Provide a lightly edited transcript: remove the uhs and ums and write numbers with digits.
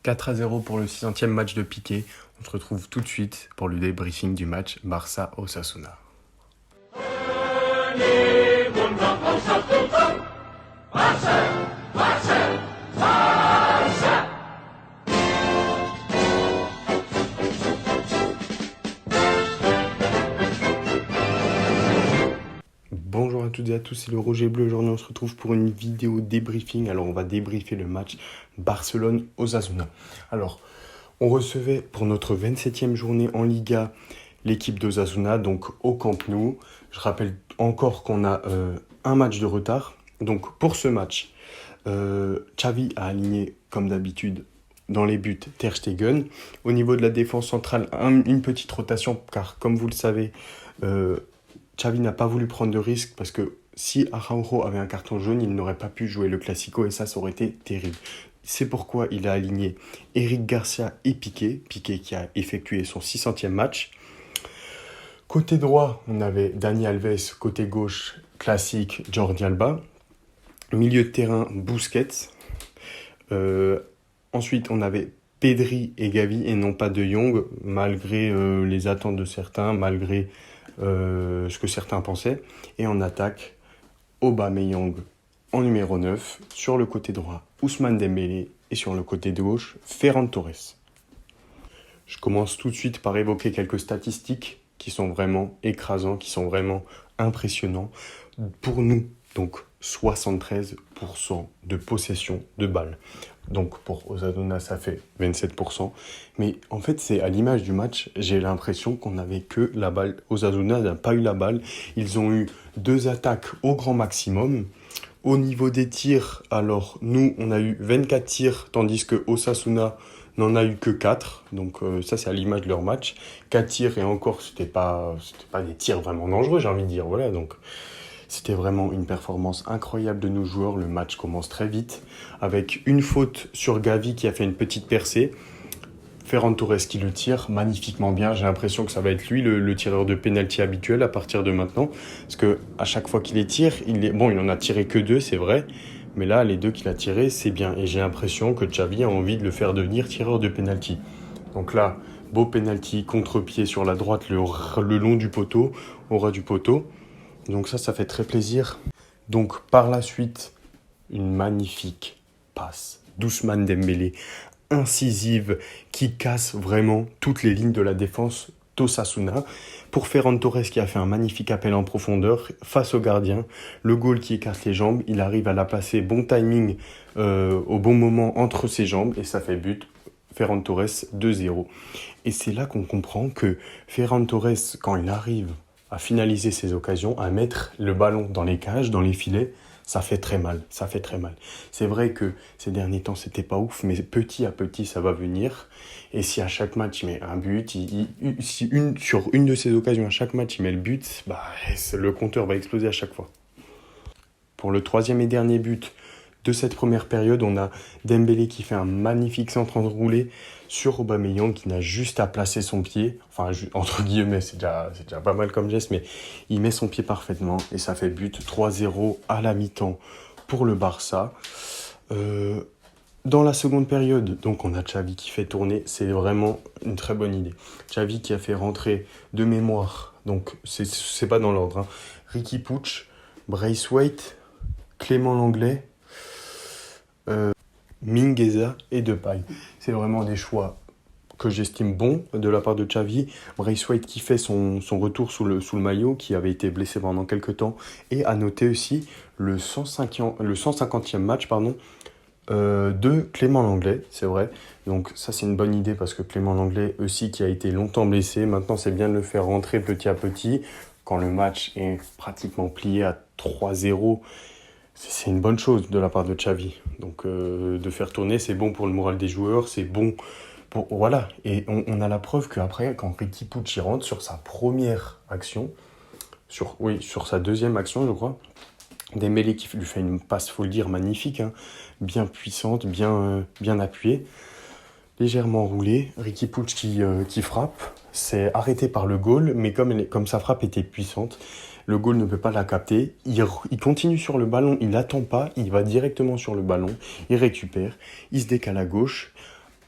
4-0 pour le 600e match de Piqué. On se retrouve tout de suite pour le débriefing du match Barça-Osasuna. Bonjour à toutes et à tous, c'est le Roger Bleu. Aujourd'hui, on se retrouve pour une vidéo débriefing. Alors, on va débriefer le match Barcelone-Osasuna. Alors, on recevait pour notre 27e journée en Liga l'équipe d'Osasuna, donc au Camp Nou. Je rappelle encore qu'on a un match de retard. Donc, pour ce match, Xavi a aligné, comme d'habitude, dans les buts Ter Stegen. Au niveau de la défense centrale, une petite rotation, car comme vous le savez, Xavi n'a pas voulu prendre de risque parce que si Araujo avait un carton jaune, il n'aurait pas pu jouer le Classico et ça aurait été terrible. C'est pourquoi il a aligné Eric Garcia et Piqué qui a effectué son 600e match. Côté droit, on avait Dani Alves, côté gauche, classique, Jordi Alba. Milieu de terrain, Busquets. Ensuite, on avait Pedri et Gavi et non pas De Jong, malgré les attentes de certains, malgré ce que certains pensaient. Et en attaque, Aubameyang en numéro 9. Sur le côté droit, Ousmane Dembélé. Et sur le côté gauche, Ferran Torres. Je commence tout de suite par évoquer quelques statistiques qui sont vraiment écrasants, qui sont vraiment impressionnants. Pour nous, donc 73% de possession de balles. Donc pour Osasuna, ça fait 27%. Mais en fait, c'est à l'image du match, j'ai l'impression qu'on n'avait que la balle. Osasuna n'a pas eu la balle. Ils ont eu 2 attaques au grand maximum. Au niveau des tirs, alors nous, on a eu 24 tirs, tandis que Osasuna n'en a eu que 4. Donc ça, c'est à l'image de leur match. 4 tirs et encore, c'était pas des tirs vraiment dangereux, j'ai envie de dire. Voilà, donc c'était vraiment une performance incroyable de nos joueurs. Le match commence très vite avec une faute sur Gavi qui a fait une petite percée. Ferran Torres qui le tire magnifiquement bien. J'ai l'impression que ça va être lui le tireur de pénalty habituel à partir de maintenant. Parce que à chaque fois qu'il les tire, il en a tiré que 2, c'est vrai. Mais là, les 2 qu'il a tirés, c'est bien. Et j'ai l'impression que Xavi a envie de le faire devenir tireur de pénalty. Donc là, beau pénalty, contre-pied sur la droite, le long du poteau, au ras du poteau. Donc ça fait très plaisir. Donc par la suite, une magnifique passe d'Ousmane Dembélé, incisive, qui casse vraiment toutes les lignes de la défense d'Osasuna. Pour Ferran Torres qui a fait un magnifique appel en profondeur face au gardien. Le goal qui écarte les jambes, il arrive à la placer, bon timing au bon moment entre ses jambes et ça fait but. Ferran Torres 2-0. Et c'est là qu'on comprend que Ferran Torres, quand il arrive à finaliser ses occasions, à mettre le ballon dans les cages, dans les filets, ça fait très mal, C'est vrai que ces derniers temps, c'était pas ouf, mais petit à petit, ça va venir. Et si à chaque match, il met un but, sur une de ces occasions, à chaque match, il met le but, le compteur va exploser à chaque fois. Pour le 3e et dernier but de cette première période, on a Dembélé qui fait un magnifique centre enroulé sur Aubameyang qui n'a juste à placer son pied, enfin entre guillemets, c'est déjà pas mal comme geste, mais il met son pied parfaitement et ça fait but 3-0 à la mi-temps pour le Barça. Dans la seconde période, donc on a Xavi qui fait tourner, c'est vraiment une très bonne idée. Xavi qui a fait rentrer de mémoire, donc c'est pas dans l'ordre, Riqui Puig, Braithwaite, Clément Lenglet, Mingueza et Depay. C'est vraiment des choix que j'estime bons de la part de Xavi. Braithwaite qui fait son retour sous le maillot, qui avait été blessé pendant quelques temps. Et à noter aussi le 150e match de Clément Lenglet, c'est vrai. Donc ça c'est une bonne idée parce que Clément Lenglet aussi qui a été longtemps blessé. Maintenant c'est bien de le faire rentrer petit à petit. Quand le match est pratiquement plié à 3-0, c'est une bonne chose de la part de Xavi. Donc de faire tourner, c'est bon pour le moral des joueurs, c'est bon pour... Voilà, et on a la preuve qu'après, quand Riqui Puig rentre sur sa première action, sur sa deuxième action, je crois, Dembélé qui lui fait une passe, faut le dire, magnifique, bien puissante, bien appuyée, légèrement roulée. Riqui Puig qui frappe, c'est arrêté par le goal, mais comme sa frappe était puissante, le goal ne peut pas la capter. Il continue sur le ballon, il n'attend pas, il va directement sur le ballon, il récupère, il se décale à gauche.